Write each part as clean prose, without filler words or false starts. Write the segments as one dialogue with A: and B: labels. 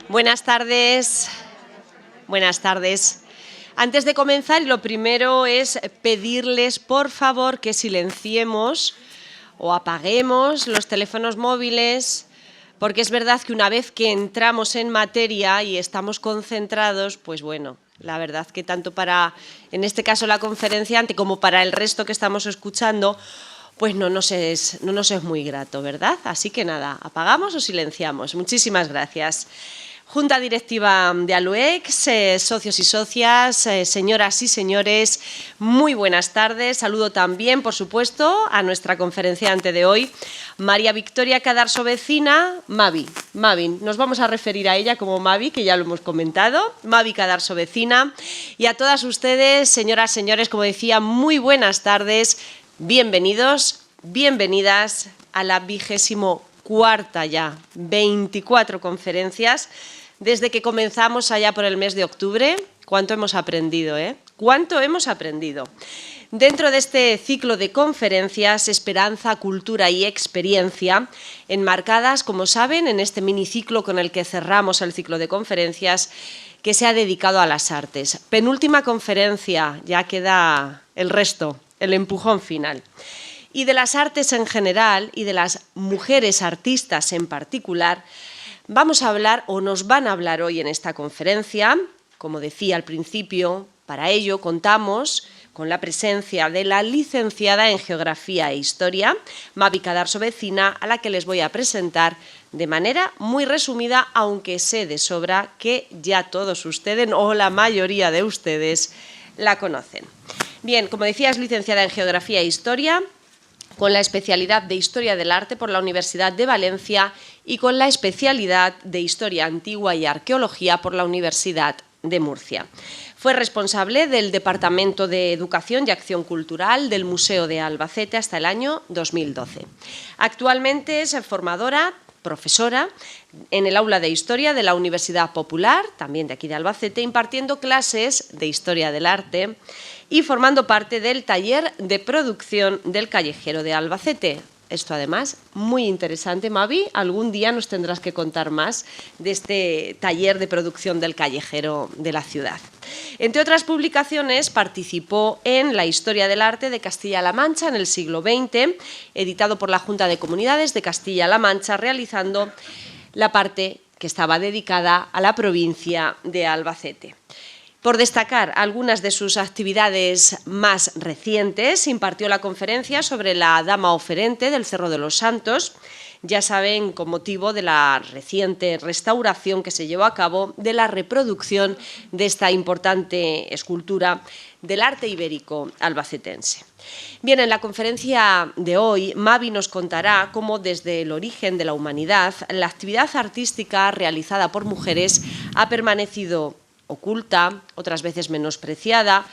A: Buenas tardes. Buenas tardes. Antes de comenzar, lo primero es pedirles, por favor, que silenciemos o apaguemos los teléfonos móviles, porque es verdad que una vez que entramos en materia y estamos concentrados, pues bueno, la verdad que tanto para, en este caso, la conferenciante como para el resto que estamos escuchando, pues no nos es muy grato, ¿verdad? Así que nada, apagamos o silenciamos. Muchísimas gracias. Junta Directiva de Aluex, socios y socias, señoras y señores, muy buenas tardes. Saludo también, por supuesto, a nuestra conferenciante de hoy, María Victoria Cadarso Vecina, Mavi. Nos vamos a referir a ella como Mavi, que ya lo hemos comentado, Mavi Cadarso Vecina. Y a todas ustedes, señoras, señores, como decía, muy buenas tardes, bienvenidos, bienvenidas a la 24ª ya, 24 conferencias. Desde que comenzamos allá por el mes de octubre, ¿cuánto hemos aprendido, eh? ¿Cuánto hemos aprendido? Dentro de este ciclo de conferencias, Esperanza, Cultura y Experiencia, enmarcadas, como saben, en este miniciclo con el que cerramos el ciclo de conferencias que se ha dedicado a las artes. Penúltima conferencia, ya queda el resto, el empujón final. Y de las artes en general y de las mujeres artistas en particular, vamos a hablar, o nos van a hablar hoy en esta conferencia. Como decía al principio, para ello contamos con la presencia de la licenciada en Geografía e Historia, Mavi Cadarso Vecina, a la que les voy a presentar de manera muy resumida, aunque sé de sobra que ya todos ustedes, o la mayoría de ustedes, la conocen. Bien, como decía, es licenciada en Geografía e Historia, con la especialidad de Historia del Arte por la Universidad de Valencia y con la especialidad de Historia Antigua y Arqueología por la Universidad de Murcia. Fue responsable del Departamento de Educación y Acción Cultural del Museo de Albacete hasta el año 2012. Actualmente es formadora, profesora en el aula de Historia de la Universidad Popular, también de aquí de Albacete, impartiendo clases de Historia del Arte y formando parte del taller de producción del Callejero de Albacete. Esto además, muy interesante, Mavi, algún día nos tendrás que contar más de este taller de producción del Callejero de la ciudad. Entre otras publicaciones, participó en La Historia del Arte de Castilla-La Mancha en el siglo XX, editado por la Junta de Comunidades de Castilla-La Mancha, realizando la parte que estaba dedicada a la provincia de Albacete. Por destacar algunas de sus actividades más recientes, impartió la conferencia sobre la Dama Oferente del Cerro de los Santos, ya saben, con motivo de la reciente restauración que se llevó a cabo de la reproducción de esta importante escultura del arte ibérico albacetense. Bien, en la conferencia de hoy, Mavi nos contará cómo desde el origen de la humanidad la actividad artística realizada por mujeres ha permanecido oculta, otras veces menospreciada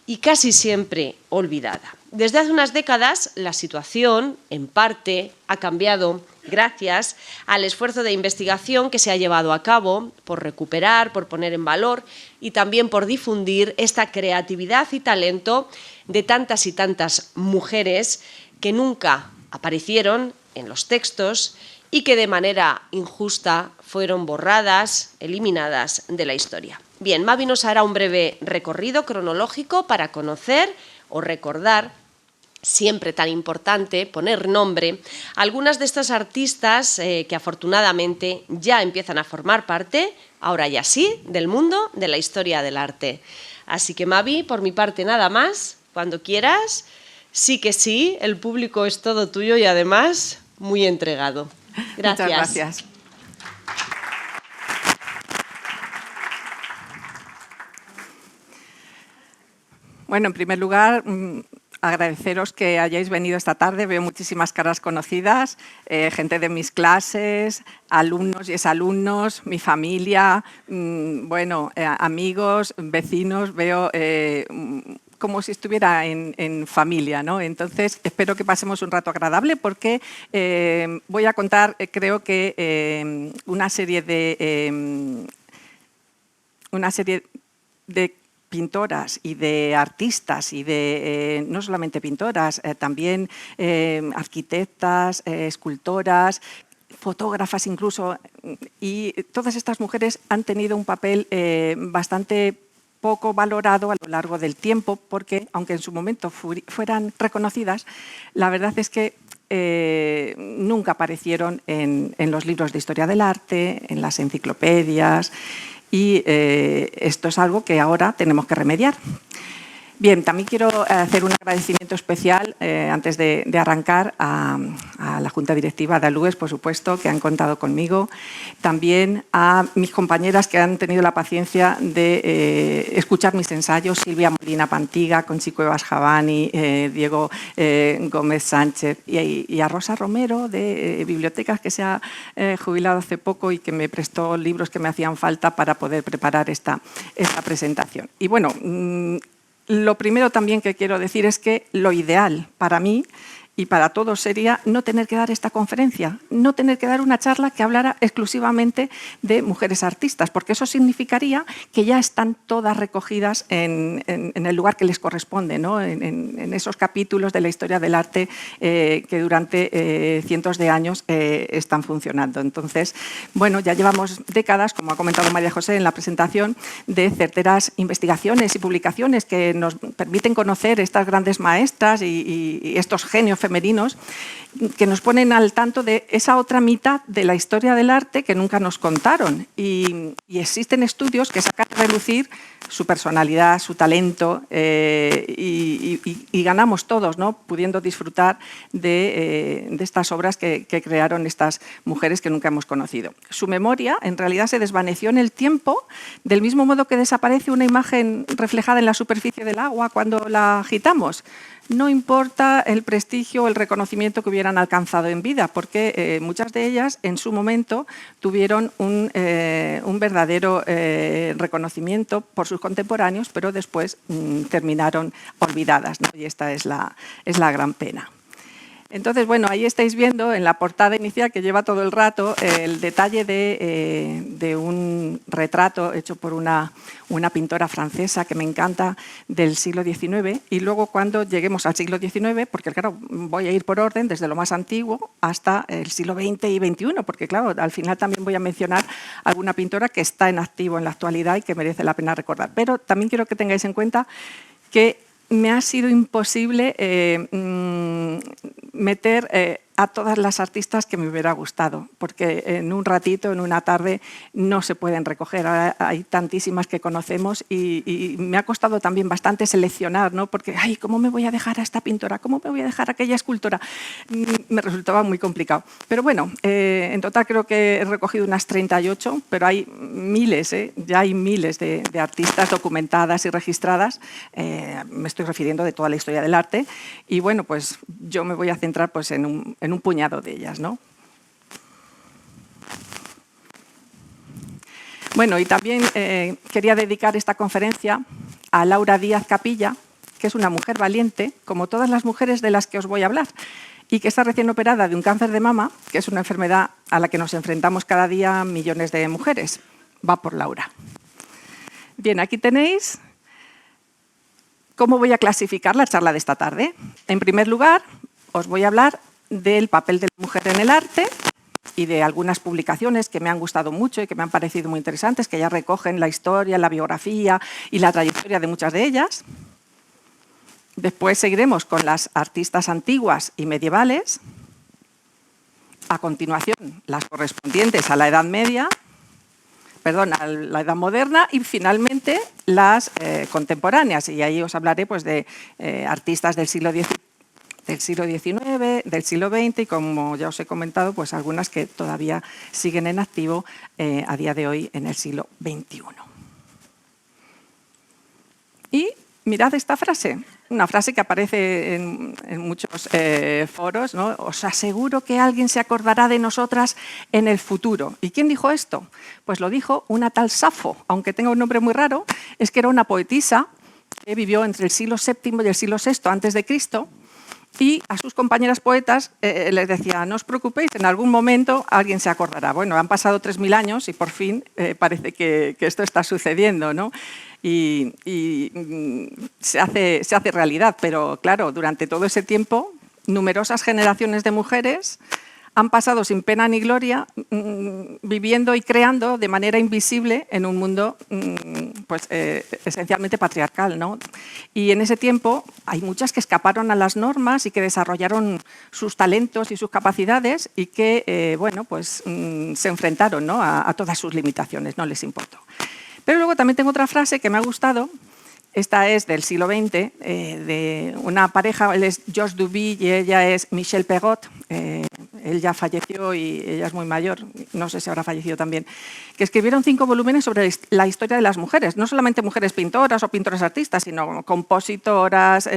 A: y casi siempre olvidada. Desde hace unas décadas, la situación, en parte, ha cambiado gracias al esfuerzo de investigación que se ha llevado a cabo por recuperar, por poner en valor y también por difundir esta creatividad y talento de tantas y tantas mujeres que nunca aparecieron en los textos y que de manera injusta fueron borradas, eliminadas de la historia. Bien, Mavi nos hará un breve recorrido cronológico para conocer o recordar, siempre tan importante, poner nombre, a algunas de estas artistas que afortunadamente ya empiezan a formar parte, ahora ya sí, del mundo de la historia del arte. Así que Mavi, por mi parte nada más, cuando quieras, sí que sí, el público es todo tuyo y además muy entregado. Gracias.
B: Muchas gracias. Bueno, en primer lugar, agradeceros que hayáis venido esta tarde. Veo muchísimas caras conocidas, gente de mis clases, alumnos y exalumnos, mi familia, amigos, vecinos. Veo como si estuviera en familia, ¿no? Entonces, espero que pasemos un rato agradable porque voy a contar, creo que una serie de pintoras y de artistas y de no solamente pintoras, también arquitectas, escultoras, fotógrafas incluso, y todas estas mujeres han tenido un papel bastante poco valorado a lo largo del tiempo, porque aunque en su momento fueran reconocidas, la verdad es que nunca aparecieron en los libros de historia del arte, en las enciclopedias, y esto es algo que ahora tenemos que remediar. Bien, también quiero hacer un agradecimiento especial antes de arrancar a la Junta Directiva de Alugues, por supuesto, que han contado conmigo. También a mis compañeras que han tenido la paciencia de escuchar mis ensayos, Silvia Molina Pantiga, Conchi Cuevas Javani, Diego Gómez Sánchez y a Rosa Romero de Bibliotecas, que se ha jubilado hace poco y que me prestó libros que me hacían falta para poder preparar esta presentación. Y bueno, lo primero también que quiero decir es que lo ideal para mí y para todos sería no tener que dar esta conferencia, no tener que dar una charla que hablara exclusivamente de mujeres artistas, porque eso significaría que ya están todas recogidas en el lugar que les corresponde, ¿no? en esos capítulos de la historia del arte que durante cientos de años están funcionando. Entonces, bueno, ya llevamos décadas, como ha comentado María José en la presentación, de certeras investigaciones y publicaciones que nos permiten conocer estas grandes maestras y estos genios femeninos que nos ponen al tanto de esa otra mitad de la historia del arte que nunca nos contaron. Y existen estudios que sacan a relucir su personalidad, su talento, y ganamos todos, ¿no? Pudiendo disfrutar de estas obras que crearon estas mujeres que nunca hemos conocido. Su memoria en realidad se desvaneció en el tiempo, del mismo modo que desaparece una imagen reflejada en la superficie del agua cuando la agitamos. No importa el prestigio o el reconocimiento que hubieran alcanzado en vida, porque muchas de ellas en su momento tuvieron un verdadero reconocimiento por sus contemporáneos, pero después terminaron olvidadas, ¿no? Y esta es la gran pena. Entonces, bueno, ahí estáis viendo en la portada inicial que lleva todo el rato el detalle de un retrato hecho por una pintora francesa que me encanta del siglo XIX, y luego cuando lleguemos al siglo XIX, porque claro, voy a ir por orden desde lo más antiguo hasta el siglo XX y XXI, porque claro, al final también voy a mencionar alguna pintora que está en activo en la actualidad y que merece la pena recordar. Pero también quiero que tengáis en cuenta que me ha sido imposible meter a todas las artistas que me hubiera gustado, porque en un ratito, en una tarde, no se pueden recoger. Hay tantísimas que conocemos y me ha costado también bastante seleccionar, ¿no? Porque, ay, ¿cómo me voy a dejar a esta pintora? ¿Cómo me voy a dejar a aquella escultora? Me resultaba muy complicado. Pero bueno, en total creo que he recogido unas 38, pero hay miles, ya hay miles de artistas documentadas y registradas. Me estoy refiriendo de toda la historia del arte. Y bueno, pues yo me voy a centrar pues, en un puñado de ellas, ¿no? Bueno, y también quería dedicar esta conferencia a Laura Díaz Capilla, que es una mujer valiente, como todas las mujeres de las que os voy a hablar, y que está recién operada de un cáncer de mama, que es una enfermedad a la que nos enfrentamos cada día millones de mujeres. Va por Laura. Bien, aquí tenéis cómo voy a clasificar la charla de esta tarde. En primer lugar, os voy a hablar del papel de la mujer en el arte y de algunas publicaciones que me han gustado mucho y que me han parecido muy interesantes, que ya recogen la historia, la biografía y la trayectoria de muchas de ellas. Después seguiremos con las artistas antiguas y medievales. A continuación, las correspondientes a la Edad Media, a la Edad Moderna, y finalmente las contemporáneas. Y ahí os hablaré pues, de artistas del siglo XIX, del siglo XX y, como ya os he comentado, pues algunas que todavía siguen en activo a día de hoy en el siglo XXI. Y mirad esta frase, una frase que aparece en muchos foros, ¿no? Os aseguro que alguien se acordará de nosotras en el futuro. ¿Y quién dijo esto? Pues lo dijo una tal Safo, aunque tenga un nombre muy raro, es que era una poetisa que vivió entre el siglo VII y el siglo VI antes de Cristo. Y a sus compañeras poetas les decía, no os preocupéis, en algún momento alguien se acordará. Bueno, han pasado 3000 años y por fin parece que esto está sucediendo, ¿no? Y se hace realidad, pero claro, durante todo ese tiempo, numerosas generaciones de mujeres han pasado sin pena ni gloria viviendo y creando de manera invisible en un mundo pues, esencialmente patriarcal, ¿no? Y en ese tiempo hay muchas que escaparon a las normas y que desarrollaron sus talentos y sus capacidades y que bueno, pues, se enfrentaron, ¿no?, a todas sus limitaciones, no les importó. Pero luego también tengo otra frase que me ha gustado. Esta es del siglo XX, de una pareja, él es Georges Duby y ella es Michel Perrot. Él ya falleció y ella es muy mayor, no sé si habrá fallecido también, que escribieron 5 volúmenes sobre la historia de las mujeres, no solamente mujeres pintoras o pintoras artistas, sino compositoras,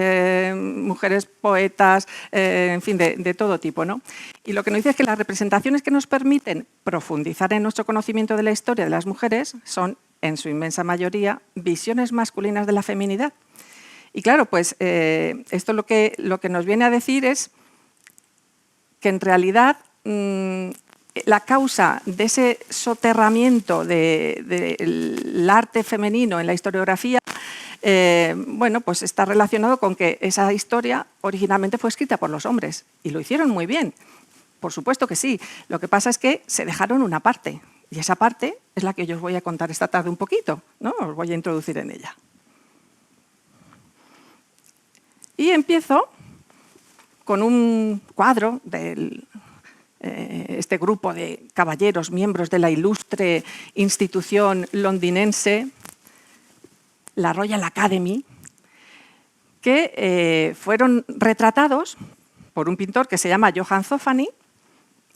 B: mujeres poetas, en fin, de todo tipo, ¿no? Y lo que nos dice es que las representaciones que nos permiten profundizar en nuestro conocimiento de la historia de las mujeres son, en su inmensa mayoría, visiones masculinas de la feminidad. Y claro, pues esto lo que nos viene a decir es que en realidad la causa de ese soterramiento del arte femenino en la historiografía, bueno, pues está relacionado con que esa historia originalmente fue escrita por los hombres y lo hicieron muy bien. Por supuesto que sí. Lo que pasa es que se dejaron una parte. Y esa parte es la que yo os voy a contar esta tarde un poquito, ¿no? Os voy a introducir en ella. Y empiezo con un cuadro de este grupo de caballeros, miembros de la ilustre institución londinense, la Royal Academy, que fueron retratados por un pintor que se llama Johann Zoffany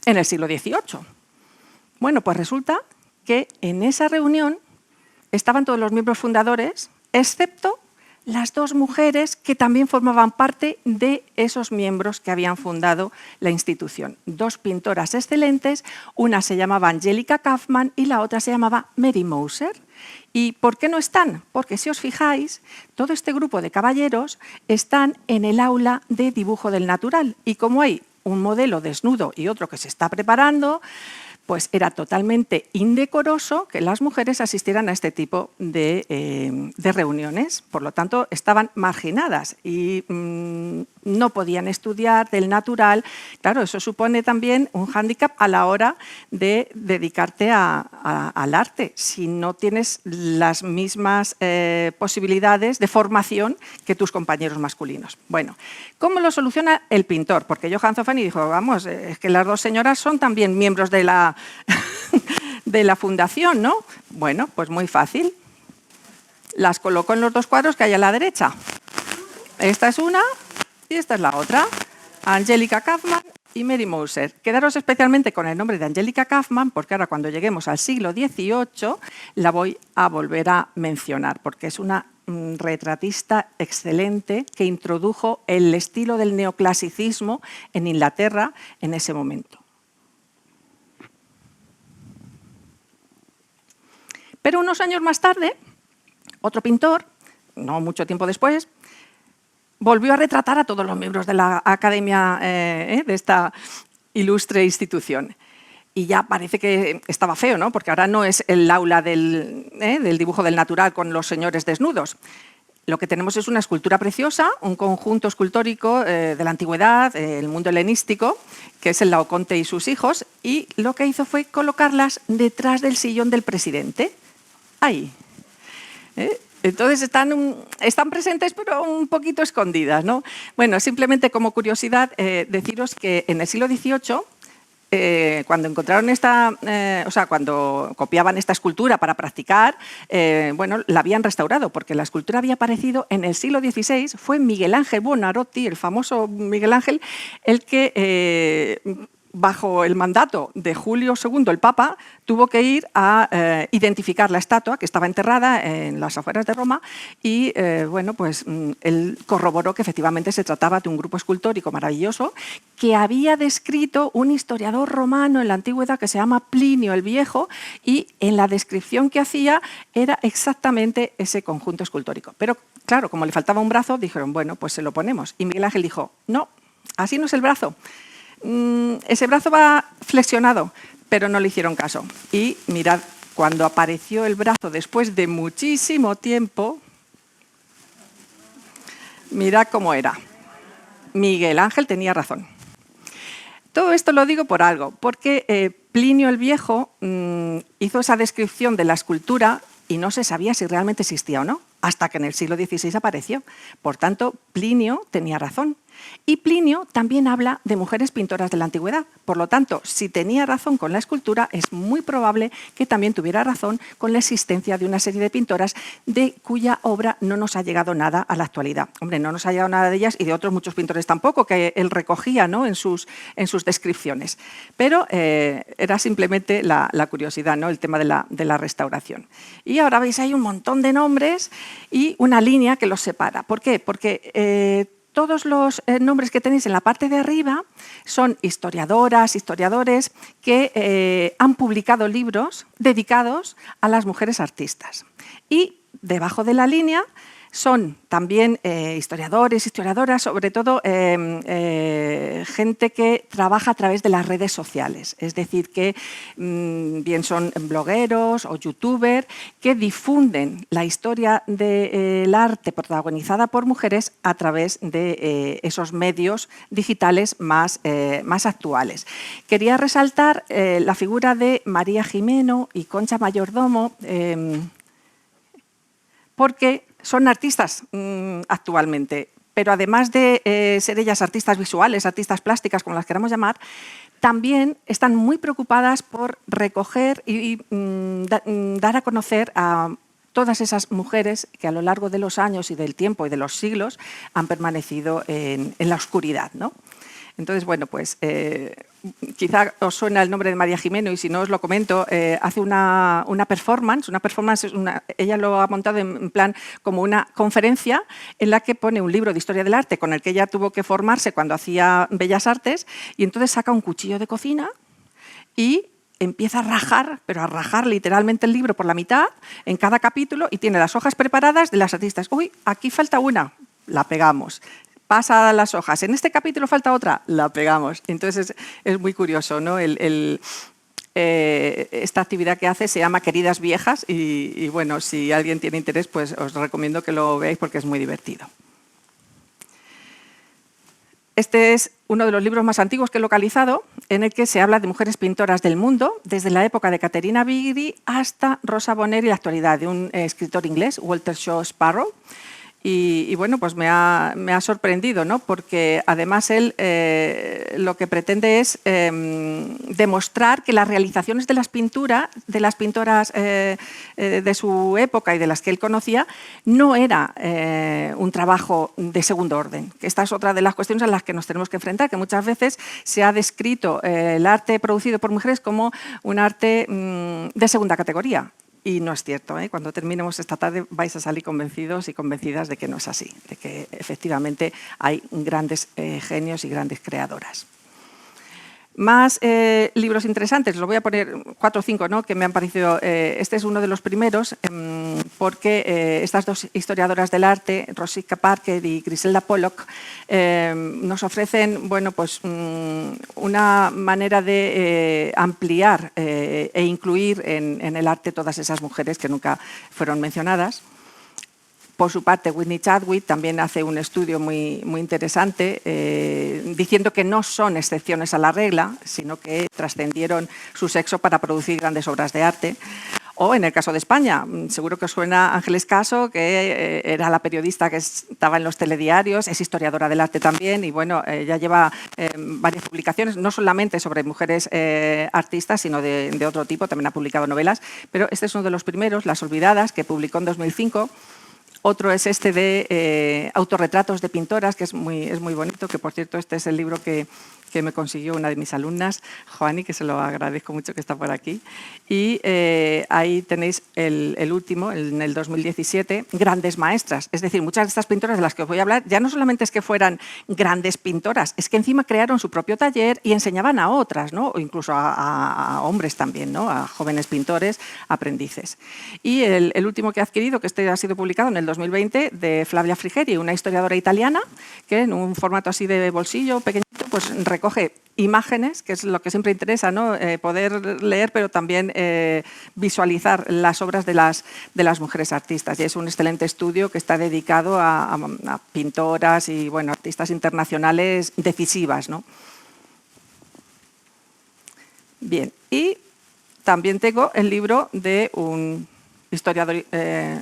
B: en el siglo XVIII. Bueno, pues resulta que en esa reunión estaban todos los miembros fundadores, excepto las 2 mujeres que también formaban parte de esos miembros que habían fundado la institución. 2 pintoras excelentes, una se llamaba Angelica Kauffmann y la otra se llamaba Mary Moser. ¿Y por qué no están? Porque si os fijáis, todo este grupo de caballeros están en el aula de dibujo del natural y como hay un modelo desnudo y otro que se está preparando, pues era totalmente indecoroso que las mujeres asistieran a este tipo de reuniones. Por lo tanto, estaban marginadas y no podían estudiar del natural. Claro, eso supone también un hándicap a la hora de dedicarte al arte. Si no tienes las mismas posibilidades de formación que tus compañeros masculinos. Bueno, ¿cómo lo soluciona el pintor? Porque Johann Zoffany dijo, vamos, es que las 2 señoras son también miembros de la fundación, ¿no? Bueno, pues muy fácil. Las coloco en los 2 cuadros que hay a la derecha. Esta es una y esta es la otra. Angelica Kauffmann y Mary Moser. Quedaros especialmente con el nombre de Angelica Kauffmann porque ahora cuando lleguemos al siglo XVIII la voy a volver a mencionar porque es una retratista excelente que introdujo el estilo del neoclasicismo en Inglaterra en ese momento. Pero unos años más tarde, otro pintor, no mucho tiempo después, volvió a retratar a todos los miembros de la academia de esta ilustre institución. Y ya parece que estaba feo, ¿no? Porque ahora no es el aula del dibujo del natural con los señores desnudos. Lo que tenemos es una escultura preciosa, un conjunto escultórico de la antigüedad, el mundo helenístico, que es el Laoconte y sus hijos, y lo que hizo fue colocarlas detrás del sillón del presidente. Ahí. Entonces están presentes pero un poquito escondidas, ¿no? Bueno, simplemente como curiosidad deciros que en el siglo XVIII, cuando encontraron cuando copiaban esta escultura para practicar, bueno, la habían restaurado porque la escultura había aparecido en el siglo XVI. Fue Miguel Ángel Buonarroti, el famoso Miguel Ángel, el que bajo el mandato de Julio II, el Papa, tuvo que ir a identificar la estatua que estaba enterrada en las afueras de Roma y bueno, pues él corroboró que efectivamente se trataba de un grupo escultórico maravilloso que había descrito un historiador romano en la antigüedad que se llama Plinio el Viejo y en la descripción que hacía era exactamente ese conjunto escultórico. Pero claro, como le faltaba un brazo, dijeron, bueno, pues se lo ponemos. Y Miguel Ángel dijo, no, así no es el brazo. Ese brazo va flexionado, pero no le hicieron caso. Y mirad, cuando apareció el brazo después de muchísimo tiempo, mirad cómo era. Miguel Ángel tenía razón. Todo esto lo digo por algo, porque Plinio el Viejo hizo esa descripción de la escultura y no se sabía si realmente existía o no, hasta que en el siglo XVI apareció. Por tanto, Plinio tenía razón. Y Plinio también habla de mujeres pintoras de la antigüedad. Por lo tanto, si tenía razón con la escultura, es muy probable que también tuviera razón con la existencia de una serie de pintoras de cuya obra no nos ha llegado nada a la actualidad. Hombre, no nos ha llegado nada de ellas y de otros muchos pintores tampoco, que él recogía, ¿no?, en sus descripciones. Pero era simplemente la curiosidad, ¿no?, el tema de la restauración. Y ahora veis, hay un montón de nombres y una línea que los separa. ¿Por qué? Porque todos los nombres que tenéis en la parte de arriba son historiadoras, historiadores que han publicado libros dedicados a las mujeres artistas. Y debajo de la línea son también historiadores, historiadoras, sobre todo gente que trabaja a través de las redes sociales. Es decir, que bien son blogueros o youtubers que difunden la historia del arte protagonizada por mujeres a través de esos medios digitales más actuales. Quería resaltar la figura de María Jimeno y Concha Mayordomo porque son artistas actualmente, pero además de ser ellas artistas visuales, artistas plásticas, como las queramos llamar, también están muy preocupadas por recoger y dar a conocer a todas esas mujeres que a lo largo de los años y del tiempo y de los siglos han permanecido en la oscuridad, ¿no? Entonces, bueno, pues quizá os suena el nombre de María Jimeno y si no os lo comento, hace una performance. Una performance ella lo ha montado en plan como una conferencia en la que pone un libro de historia del arte con el que ella tuvo que formarse cuando hacía Bellas Artes y entonces saca un cuchillo de cocina y empieza a rajar, pero a rajar literalmente el libro por la mitad en cada capítulo y tiene las hojas preparadas de las artistas. Uy, aquí falta una, la pegamos. Pasa las hojas. En este capítulo falta otra, la pegamos. Entonces es muy curioso, ¿no? Esta actividad que hace se llama Queridas Viejas y bueno, si alguien tiene interés, pues os recomiendo que lo veáis porque es muy divertido. Este es uno de los libros más antiguos que he localizado, en el que se habla de mujeres pintoras del mundo, desde la época de Caterina Bigri hasta Rosa Bonheur y la actualidad, de un escritor inglés, Walter Shaw Sparrow. Y bueno, pues me ha sorprendido, ¿no? Porque además él lo que pretende es demostrar que las realizaciones de las pintoras de su época y de las que él conocía no era un trabajo de segundo orden. Que esta es otra de las cuestiones a las que nos tenemos que enfrentar, que muchas veces se ha descrito el arte producido por mujeres como un arte de segunda categoría. Y no es cierto, ¿eh? Cuando terminemos esta tarde vais a salir convencidos y convencidas de que no es así, de que efectivamente hay grandes genios y grandes creadoras. Más libros interesantes, los voy a poner 4 o 5, ¿no?, que me han parecido. Este es uno de los primeros porque estas dos historiadoras del arte, Rosika Parker y Griselda Pollock, nos ofrecen, bueno, pues, una manera de ampliar e incluir en el arte todas esas mujeres que nunca fueron mencionadas. Por su parte, Whitney Chadwick también hace un estudio muy interesante diciendo que no son excepciones a la regla, sino que trascendieron su sexo para producir grandes obras de arte. O en el caso de España, seguro que os suena Ángeles Caso, que era la periodista que estaba en los telediarios, es historiadora del arte también y bueno, ya lleva varias publicaciones, no solamente sobre mujeres artistas, sino de otro tipo, también ha publicado novelas, pero este es uno de los primeros, Las Olvidadas, que publicó en 2005. Otro es este de autorretratos de pintoras, que es muy bonito, que por cierto este es el libro que me consiguió una de mis alumnas, Joani, que se lo agradezco mucho que está por aquí. Y ahí tenéis el último, en el 2017, Grandes Maestras. Es decir, muchas de estas pintoras de las que os voy a hablar ya no solamente es que fueran grandes pintoras, es que encima crearon su propio taller y enseñaban a otras, ¿no?, o incluso a hombres también, ¿no?, a jóvenes pintores, aprendices. Y el último que he adquirido, que este ha sido publicado en el 2020, de Flavia Frigeri, una historiadora italiana, que en un formato así de bolsillo pequeñito, pues recoge imágenes, que es lo que siempre interesa, ¿no?, poder leer, pero también visualizar las obras de las mujeres artistas. Y es un excelente estudio que está dedicado a pintoras y bueno, artistas internacionales decisivas, ¿no? Bien, y también tengo el libro de un historiador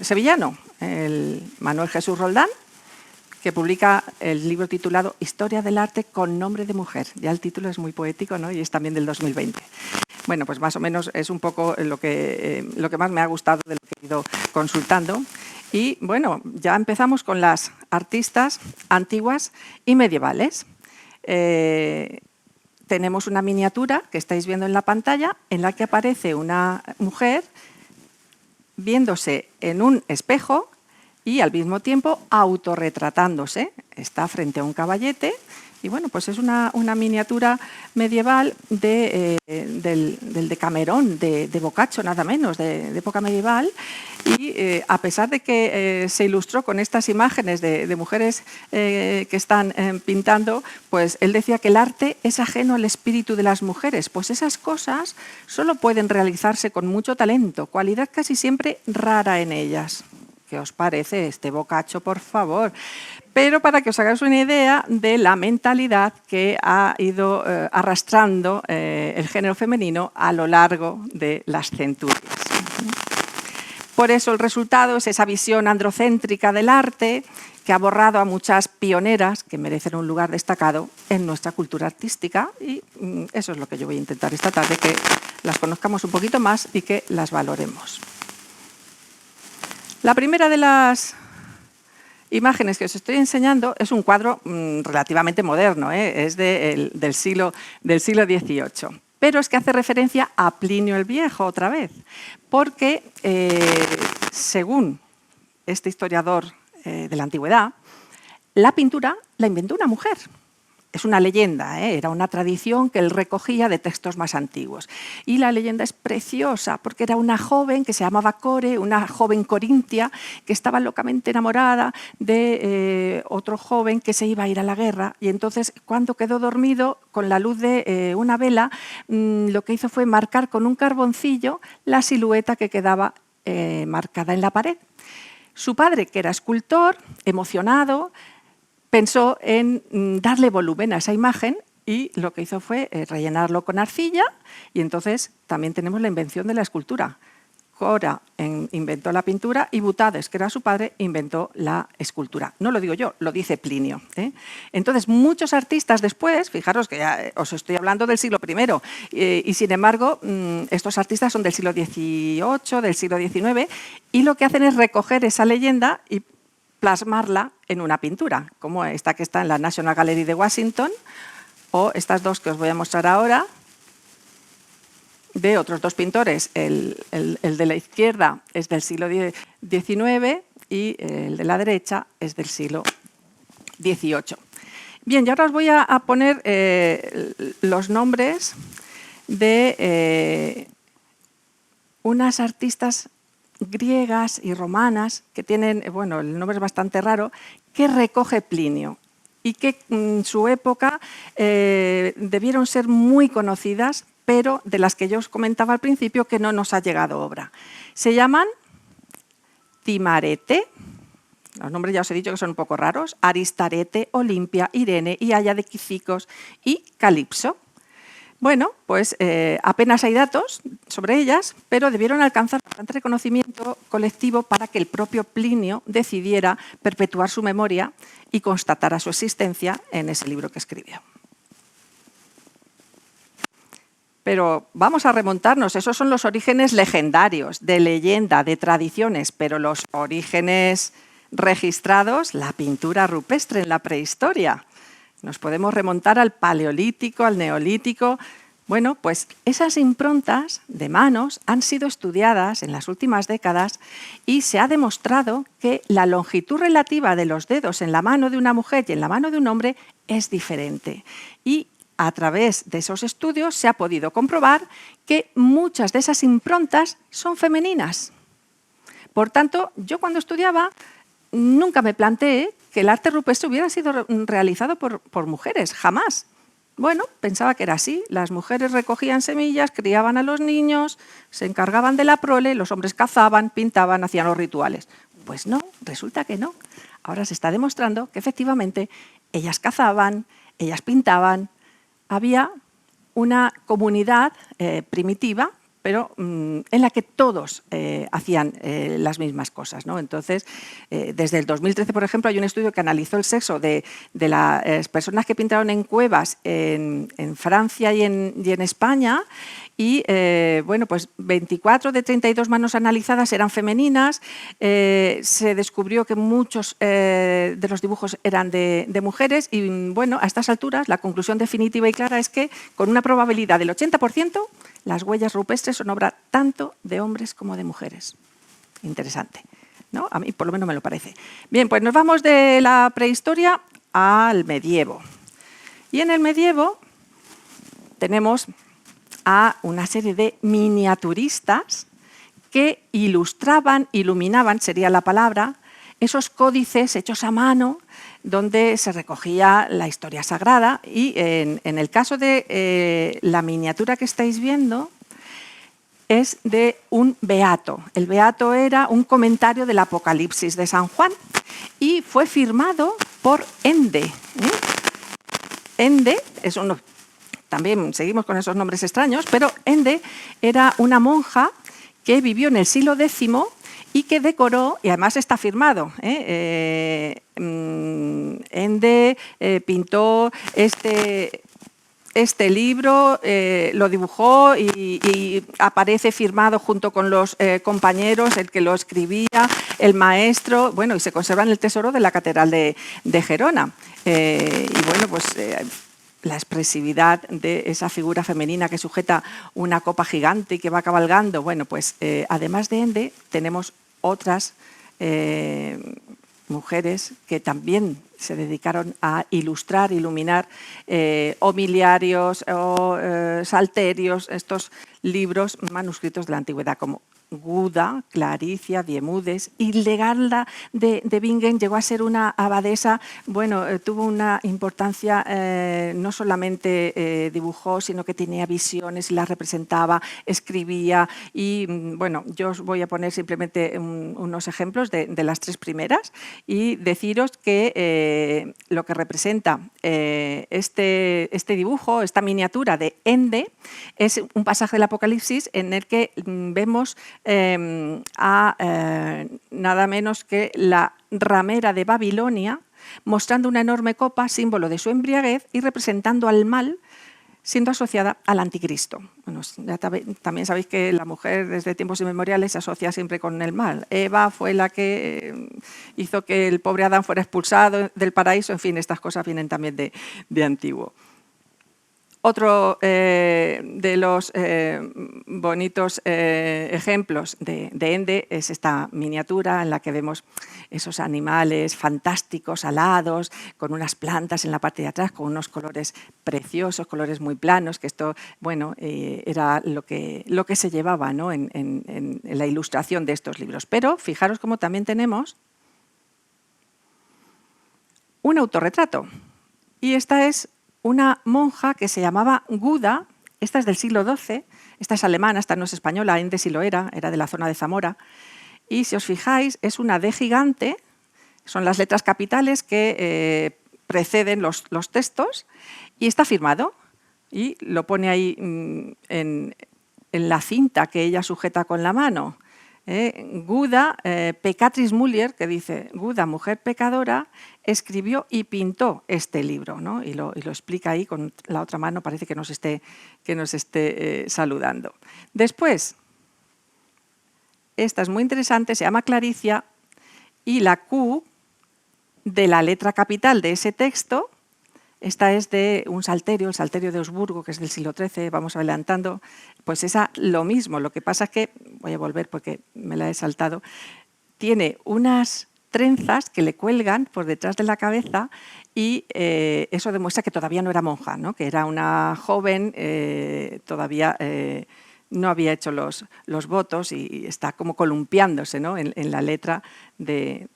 B: sevillano, el Manuel Jesús Roldán, que publica el libro titulado Historia del arte con nombre de mujer. Ya el título es muy poético, ¿no? Y es también del 2020. Bueno, pues más o menos es un poco lo que más me ha gustado de lo que he ido consultando. Y bueno, ya empezamos con las artistas antiguas y medievales. Tenemos una miniatura que estáis viendo en la pantalla en la que aparece una mujer viéndose en un espejo y al mismo tiempo autorretratándose. Está frente a un caballete y bueno, pues es una miniatura medieval del Decamerón, de Boccaccio, nada menos, de época medieval. Y a pesar de que se ilustró con estas imágenes de mujeres que están pintando, pues él decía que el arte es ajeno al espíritu de las mujeres. Pues esas cosas solo pueden realizarse con mucho talento, cualidad casi siempre rara en ellas. ¿Qué os parece este Boccaccio, por favor? Pero para que os hagáis una idea de la mentalidad que ha ido arrastrando el género femenino a lo largo de las centurias. Por eso el resultado es esa visión androcéntrica del arte que ha borrado a muchas pioneras que merecen un lugar destacado en nuestra cultura artística, y eso es lo que yo voy a intentar esta tarde, que las conozcamos un poquito más y que las valoremos. La primera de las imágenes que os estoy enseñando es un cuadro relativamente moderno, es del siglo XVIII. Pero es que hace referencia a Plinio el Viejo otra vez, porque según este historiador de la antigüedad, la pintura la inventó una mujer. Es una leyenda, era una tradición que él recogía de textos más antiguos. Y la leyenda es preciosa porque era una joven que se llamaba Core, una joven corintia que estaba locamente enamorada de otro joven que se iba a ir a la guerra. Y entonces, cuando quedó dormido, con la luz de una vela, lo que hizo fue marcar con un carboncillo la silueta que quedaba marcada en la pared. Su padre, que era escultor, emocionado, pensó en darle volumen a esa imagen y lo que hizo fue rellenarlo con arcilla, y entonces también tenemos la invención de la escultura. Cora inventó la pintura y Butades, que era su padre, inventó la escultura. No lo digo yo, lo dice Plinio. Entonces, muchos artistas después, fijaros que ya os estoy hablando del siglo I, y sin embargo, estos artistas son del siglo XVIII, del siglo XIX, y lo que hacen es recoger esa leyenda y plasmarla en una pintura, como esta que está en la National Gallery de Washington, o estas dos que os voy a mostrar ahora, de otros dos pintores. El de la izquierda es del siglo XIX y el de la derecha es del siglo XVIII. Bien, y ahora os voy a poner los nombres de unas artistas griegas y romanas que tienen, bueno, el nombre es bastante raro, que recoge Plinio y que en su época debieron ser muy conocidas, pero de las que yo os comentaba al principio que no nos ha llegado obra. Se llaman Timarete, los nombres ya os he dicho que son un poco raros, Aristarete, Olimpia, Irene, Iaia de Quicicos y Calipso. Bueno, pues apenas hay datos sobre ellas, pero debieron alcanzar bastante reconocimiento colectivo para que el propio Plinio decidiera perpetuar su memoria y constatara su existencia en ese libro que escribió. Pero vamos a remontarnos, esos son los orígenes legendarios, de leyenda, de tradiciones, pero los orígenes registrados, la pintura rupestre en la prehistoria. Nos podemos remontar al Paleolítico, al Neolítico. Bueno, pues esas improntas de manos han sido estudiadas en las últimas décadas y se ha demostrado que la longitud relativa de los dedos en la mano de una mujer y en la mano de un hombre es diferente. Y a través de esos estudios se ha podido comprobar que muchas de esas improntas son femeninas. Por tanto, yo cuando estudiaba nunca me planteé que el arte rupestre hubiera sido realizado por mujeres, jamás. Bueno, pensaba que era así. Las mujeres recogían semillas, criaban a los niños, se encargaban de la prole, los hombres cazaban, pintaban, hacían los rituales. Pues no, resulta que no. Ahora se está demostrando que efectivamente ellas cazaban, ellas pintaban. Había una comunidad primitiva, pero en la que todos hacían las mismas cosas, ¿no? Entonces, desde el 2013, por ejemplo, hay un estudio que analizó el sexo de las personas que pintaron en cuevas en Francia y en España, y bueno, pues 24 de 32 manos analizadas eran femeninas. Se descubrió que muchos de los dibujos eran de mujeres, y bueno, a estas alturas la conclusión definitiva y clara es que con una probabilidad del 80% las huellas rupestres son obra tanto de hombres como de mujeres. Interesante, ¿no? A mí por lo menos me lo parece. Bien, pues nos vamos de la prehistoria al medievo. Y en el medievo tenemos a una serie de miniaturistas que ilustraban, iluminaban, sería la palabra, esos códices hechos a mano donde se recogía la historia sagrada. Y en el caso de la miniatura que estáis viendo es de un beato. El beato era un comentario del Apocalipsis de San Juan y fue firmado por Ende. Ende es uno, también seguimos con esos nombres extraños, pero Ende era una monja que vivió en el siglo X y que decoró, y además está firmado, Ende pintó este libro, lo dibujó y aparece firmado junto con los compañeros, el que lo escribía, el maestro, bueno, y se conserva en el tesoro de la Catedral de Gerona. Y bueno, pues la expresividad de esa figura femenina que sujeta una copa gigante y que va cabalgando. Bueno, pues además de Ende tenemos otras mujeres que también se dedicaron a ilustrar, iluminar homiliarios o salterios, estos libros manuscritos de la antigüedad, como Guda, Claricia, Diemudes. Hildegarda de Bingen llegó a ser una abadesa, bueno, tuvo una importancia, no solamente dibujó, sino que tenía visiones y las representaba, escribía, y bueno, yo os voy a poner simplemente unos ejemplos de las tres primeras y deciros que lo que representa este dibujo, esta miniatura de Ende, es un pasaje del Apocalipsis en el que vemos a nada menos que la ramera de Babilonia mostrando una enorme copa, símbolo de su embriaguez, y representando al mal, siendo asociada al anticristo. Bueno, ya también sabéis que la mujer desde tiempos inmemoriales se asocia siempre con el mal. Eva fue la que hizo que el pobre Adán fuera expulsado del paraíso. En fin, estas cosas vienen también de antiguo. Otro de los bonitos ejemplos de Ende es esta miniatura en la que vemos esos animales fantásticos, alados, con unas plantas en la parte de atrás, con unos colores preciosos, colores muy planos, que esto, bueno, era lo que se llevaba, ¿no?, en la ilustración de estos libros. Pero fijaros cómo también tenemos un autorretrato. Y esta es una monja que se llamaba Guda. Esta es del siglo XII, esta es alemana, esta no es española, Ende sí lo era de la zona de Zamora. Y si os fijáis, es una D gigante, son las letras capitales que preceden los textos, y está firmado. Y lo pone ahí en la cinta que ella sujeta con la mano. Guda, Pecatris Mulier, que dice, Guda, mujer pecadora, escribió y pintó este libro, ¿no? Y lo explica ahí con la otra mano, parece que nos esté saludando. Después, esta es muy interesante, se llama Claricia, y la Q de la letra capital de ese texto, esta es de un salterio, el salterio de Augsburgo, que es del siglo XIII, vamos adelantando, pues esa lo mismo. Lo que pasa es que, voy a volver porque me la he saltado, tiene unas trenzas que le cuelgan por detrás de la cabeza, y eso demuestra que todavía no era monja, ¿no?, que era una joven, todavía no había hecho los votos, y está como columpiándose, ¿no?, en la letra de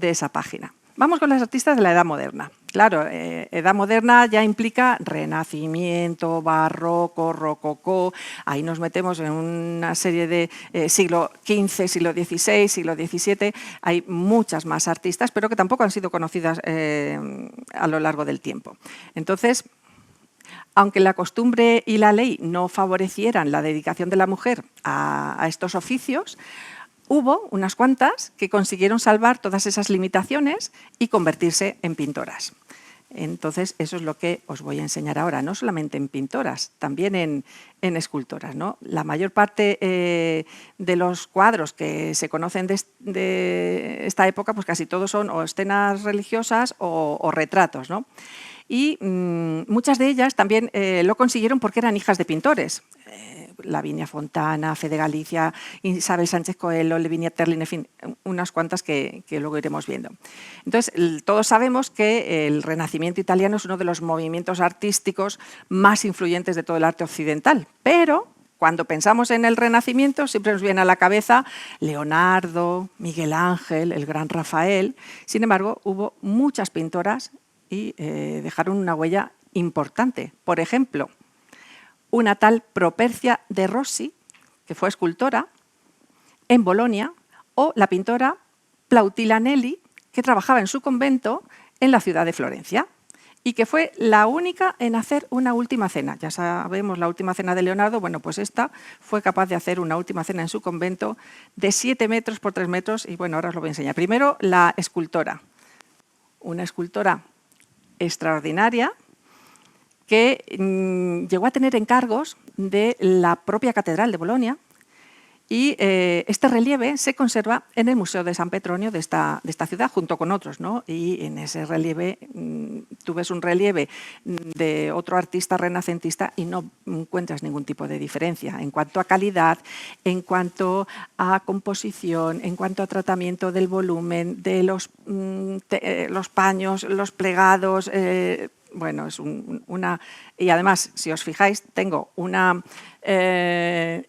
B: esa página. Vamos con las artistas de la Edad Moderna. Claro, Edad Moderna ya implica Renacimiento, Barroco, Rococó. Ahí nos metemos en una serie de siglo XV, siglo XVI, siglo XVII. Hay muchas más artistas, pero que tampoco han sido conocidas a lo largo del tiempo. Entonces, Aunque la costumbre y la ley no favorecieran la dedicación de la mujer a estos oficios, hubo unas cuantas que consiguieron salvar todas esas limitaciones y convertirse en pintoras. Entonces, eso es lo que os voy a enseñar ahora, no solamente en pintoras, también en escultoras, ¿no? La mayor parte de los cuadros que se conocen de esta época, pues casi todos son o escenas religiosas o retratos, ¿no? Y muchas de ellas también lo consiguieron porque eran hijas de pintores. Lavinia Fontana, Fe de Galicia, Isabel Sánchez Coelho, Lavinia Terlin, en fin, unas cuantas que luego iremos viendo. Entonces, todos sabemos que el Renacimiento italiano es uno de los movimientos artísticos más influyentes de todo el arte occidental, pero cuando pensamos en el Renacimiento siempre nos viene a la cabeza Leonardo, Miguel Ángel, el gran Rafael. Sin embargo, hubo muchas pintoras y dejaron una huella importante. Por ejemplo, una tal Propercia de Rossi, que fue escultora en Bolonia, o la pintora Plautilla Nelli, que trabajaba en su convento en la ciudad de Florencia y que fue la única en hacer una última cena. Ya sabemos la última cena de Leonardo, bueno, pues esta fue capaz de hacer una última cena en su convento de 7 metros por 3 metros y bueno, ahora os lo voy a enseñar. Primero, la escultora, una escultora extraordinaria, que llegó a tener encargos de la propia Catedral de Bolonia y este relieve se conserva en el Museo de San Petronio de esta ciudad, junto con otros, ¿no? Y en ese relieve tú ves un relieve de otro artista renacentista y no encuentras ningún tipo de diferencia en cuanto a calidad, en cuanto a composición, en cuanto a tratamiento del volumen, de los paños, los plegados. Bueno, es una... Y además, si os fijáis, tengo una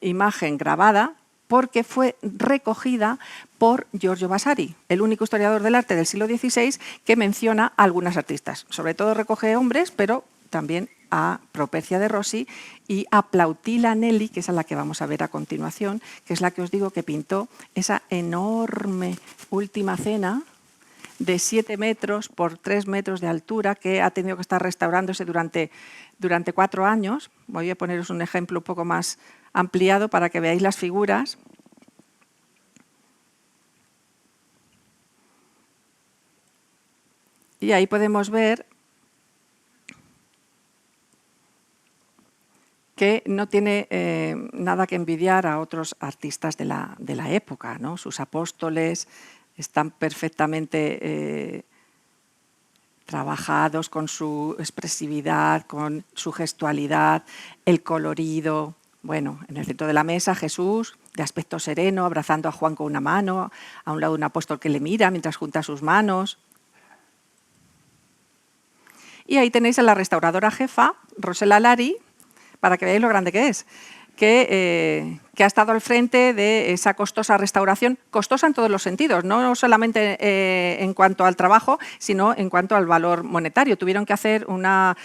B: imagen grabada porque fue recogida por Giorgio Vasari, el único historiador del arte del siglo XVI que menciona a algunas artistas. Sobre todo recoge hombres, pero también a Propercia de Rossi y a Plautilla Nelli, que es a la que vamos a ver a continuación, que es la que os digo que pintó esa enorme última cena de 7 metros por 3 metros de altura, que ha tenido que estar restaurándose durante 4 años. Voy a poneros un ejemplo un poco más ampliado para que veáis las figuras. Y ahí podemos ver que no tiene nada que envidiar a otros artistas de la época, ¿no? Sus apóstoles están perfectamente trabajados con su expresividad, con su gestualidad, el colorido. Bueno, en el centro de la mesa Jesús, de aspecto sereno, abrazando a Juan con una mano, a un lado un apóstol que le mira mientras junta sus manos. Y ahí tenéis a la restauradora jefa, Rosella Lari, para que veáis lo grande que es. Que ha estado al frente de esa costosa restauración, costosa en todos los sentidos, no solamente en cuanto al trabajo, sino en cuanto al valor monetario. Tuvieron que hacer una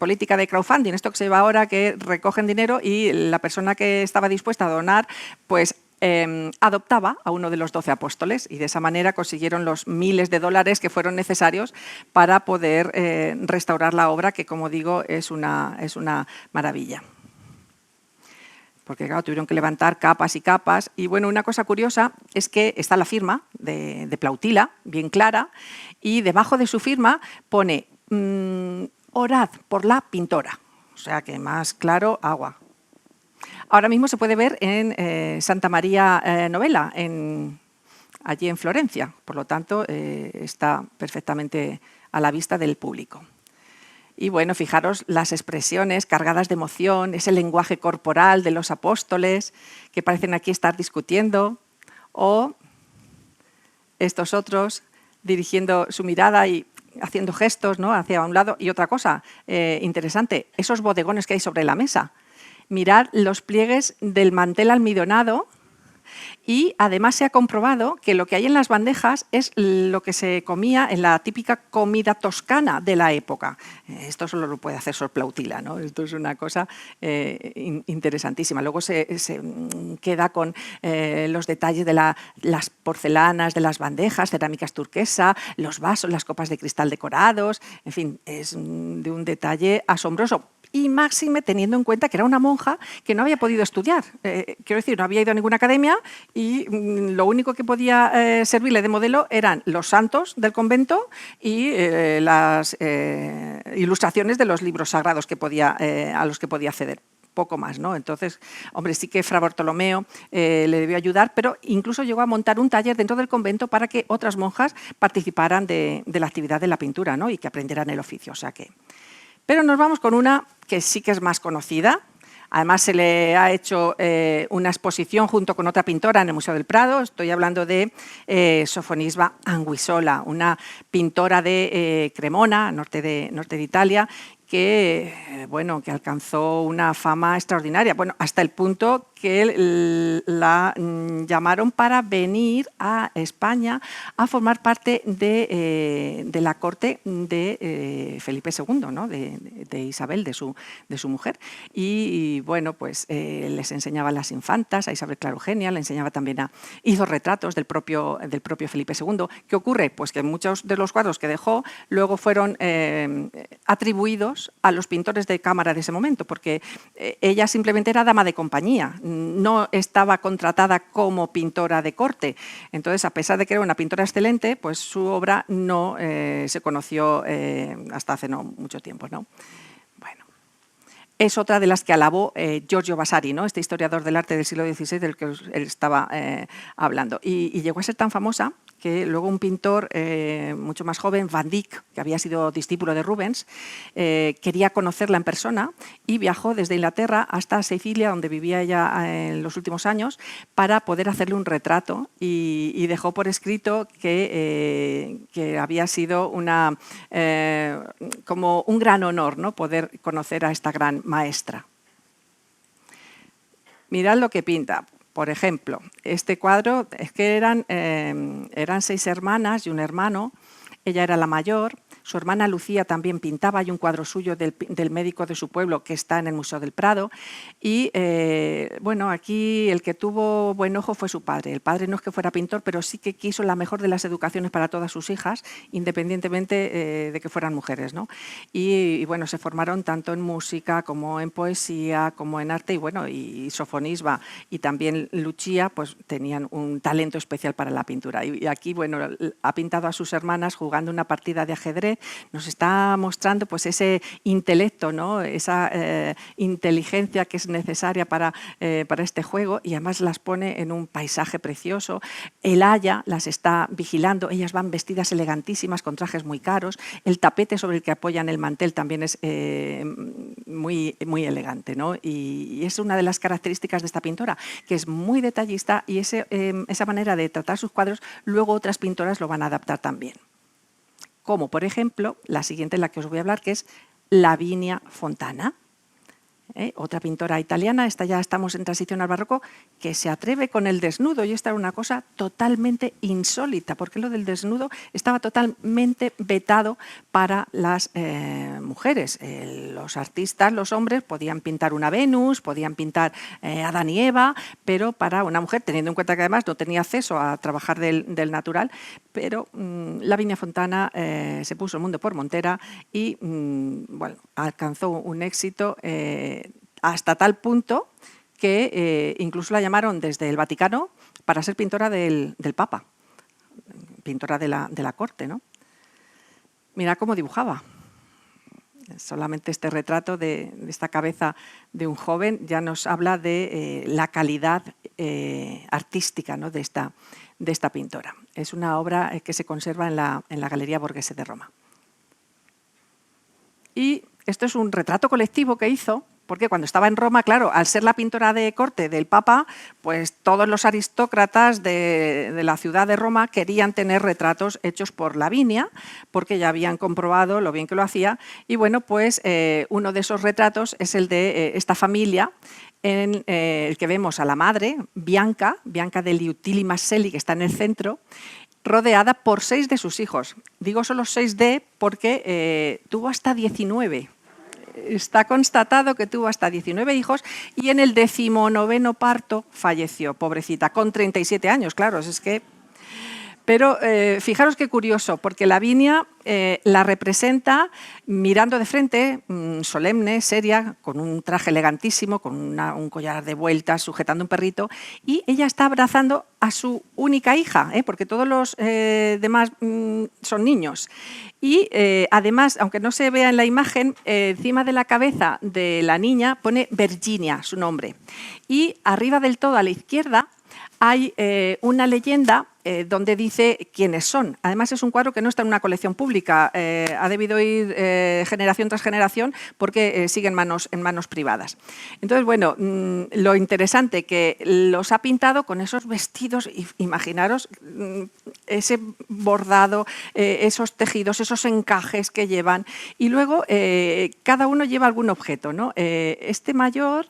B: política de crowdfunding, esto que se lleva ahora, que recogen dinero y la persona que estaba dispuesta a donar, pues adoptaba a uno de los 12 apóstoles y de esa manera consiguieron los miles de dólares que fueron necesarios para poder restaurar la obra, que como digo es una maravilla. Porque claro, tuvieron que levantar capas y capas. Y bueno, una cosa curiosa es que está la firma de Plautilla, bien clara, y debajo de su firma pone orad por la pintora. O sea que más claro, agua. Ahora mismo se puede ver en Santa María Novella, allí en Florencia. Por lo tanto, está perfectamente a la vista del público. Y bueno, fijaros las expresiones cargadas de emoción, ese lenguaje corporal de los apóstoles que parecen aquí estar discutiendo, o estos otros dirigiendo su mirada y haciendo gestos, ¿no?, hacia un lado. Y otra cosa interesante, esos bodegones que hay sobre la mesa. Mirad los pliegues del mantel almidonado Y además se ha comprobado que lo que hay en las bandejas es lo que se comía en la típica comida toscana de la época. Esto solo lo puede hacer Sor Plautila, ¿no? Esto es una cosa interesantísima. Luego se queda con los detalles de las porcelanas de las bandejas, cerámicas turquesa, los vasos, las copas de cristal decorados, en fin, es de un detalle asombroso. Y máxime teniendo en cuenta que era una monja que no había podido estudiar. Quiero decir, no había ido a ninguna academia y lo único que podía servirle de modelo eran los santos del convento y las ilustraciones de los libros sagrados a los que podía acceder. Poco más, ¿no? Entonces, hombre, sí que Fra Bartolomeo le debió ayudar, pero incluso llegó a montar un taller dentro del convento para que otras monjas participaran de la actividad de la pintura, ¿no? Y que aprendieran el oficio. O sea que... Pero nos vamos con una que sí que es más conocida. Además, se le ha hecho una exposición junto con otra pintora en el Museo del Prado. Estoy hablando de Sofonisba Anguissola, una pintora de Cremona, norte de Italia, que, bueno, que alcanzó una fama extraordinaria, bueno, hasta el punto que la llamaron para venir a España a formar parte de la corte de Felipe II, ¿no? de Isabel, de su mujer. Y bueno, pues les enseñaba a las infantas, a Isabel Clara Eugenia, le enseñaba también hizo retratos del propio Felipe II. ¿Qué ocurre? Pues que muchos de los cuadros que dejó luego fueron atribuidos a los pintores de cámara de ese momento, porque ella simplemente era dama de compañía, no estaba contratada como pintora de corte. Entonces, a pesar de que era una pintora excelente, pues su obra no se conoció hasta hace no mucho tiempo, ¿no? Bueno, es otra de las que alabó Giorgio Vasari, ¿no? Este historiador del arte del siglo XVI del que él estaba hablando. Y llegó a ser tan famosa que luego un pintor mucho más joven, Van Dyck, que había sido discípulo de Rubens, quería conocerla en persona y viajó desde Inglaterra hasta Sicilia, donde vivía ella en los últimos años, para poder hacerle un retrato y dejó por escrito que había sido como un gran honor, ¿no? Poder conocer a esta gran maestra. Mirad lo que pinta. Por ejemplo, este cuadro es que eran 6 hermanas y un hermano. Ella era la mayor. Su hermana Lucía también pintaba. Hay un cuadro suyo del médico de su pueblo que está en el Museo del Prado. Y bueno, aquí el que tuvo buen ojo fue su padre. El padre no es que fuera pintor, pero sí que quiso la mejor de las educaciones para todas sus hijas, independientemente de que fueran mujeres, ¿no? Y bueno, se formaron tanto en música como en poesía, como en arte. Y bueno, y Sofonisba y también Lucia pues tenían un talento especial para la pintura. Y aquí, bueno, ha pintado a sus hermanas jugando una partida de ajedrez. Nos está mostrando pues ese intelecto, ¿no? Esa inteligencia que es necesaria para este juego, y además las pone en un paisaje precioso. El aya las está vigilando, ellas van vestidas elegantísimas con trajes muy caros. El tapete sobre el que apoyan el mantel también es muy, muy elegante, ¿no? Y es una de las características de esta pintora, que es muy detallista, y esa manera de tratar sus cuadros luego otras pintoras lo van a adaptar también. Como por ejemplo la siguiente en la que os voy a hablar, que es Lavinia Fontana. Otra pintora italiana, esta ya estamos en transición al barroco, que se atreve con el desnudo, y esta era una cosa totalmente insólita, porque lo del desnudo estaba totalmente vetado para las mujeres. Los artistas, los hombres, podían pintar una Venus, podían pintar Adán y Eva, pero para una mujer, teniendo en cuenta que además no tenía acceso a trabajar del natural, pero Lavinia Fontana se puso el mundo por montera y bueno, alcanzó un éxito hasta tal punto que incluso la llamaron desde el Vaticano para ser pintora del Papa, pintora de la corte, ¿no? Mira cómo dibujaba. Solamente este retrato de esta cabeza de un joven ya nos habla de la calidad artística, ¿no? de esta pintora. Es una obra que se conserva en la Galería Borghese de Roma. Y esto es un retrato colectivo que hizo Porque cuando estaba en Roma, claro, al ser la pintora de corte del Papa, pues todos los aristócratas de la ciudad de Roma querían tener retratos hechos por Lavinia, porque ya habían comprobado lo bien que lo hacía. Y bueno, pues uno de esos retratos es el de esta familia, en el que vemos a la madre, Bianca de Liutili Masselli, que está en el centro, rodeada por 6 de sus hijos. Digo solo 6 porque tuvo hasta 19. Está constatado que tuvo hasta 19 hijos y en el 19º parto falleció, pobrecita, con 37 años, claro, es que... Pero fijaros qué curioso, porque Lavinia la representa mirando de frente, solemne, seria, con un traje elegantísimo, con un collar de vueltas, sujetando un perrito, y ella está abrazando a su única hija, porque todos los demás son niños. Y además, aunque no se vea en la imagen, encima de la cabeza de la niña pone Virginia, su nombre. Y arriba del todo, a la izquierda, hay una leyenda donde dice quiénes son. Además, es un cuadro que no está en una colección pública, ha debido ir generación tras generación porque sigue en manos privadas. Entonces, bueno, lo interesante que los ha pintado con esos vestidos, imaginaros ese bordado, esos tejidos, esos encajes que llevan, y luego cada uno lleva algún objeto, ¿no? Este mayor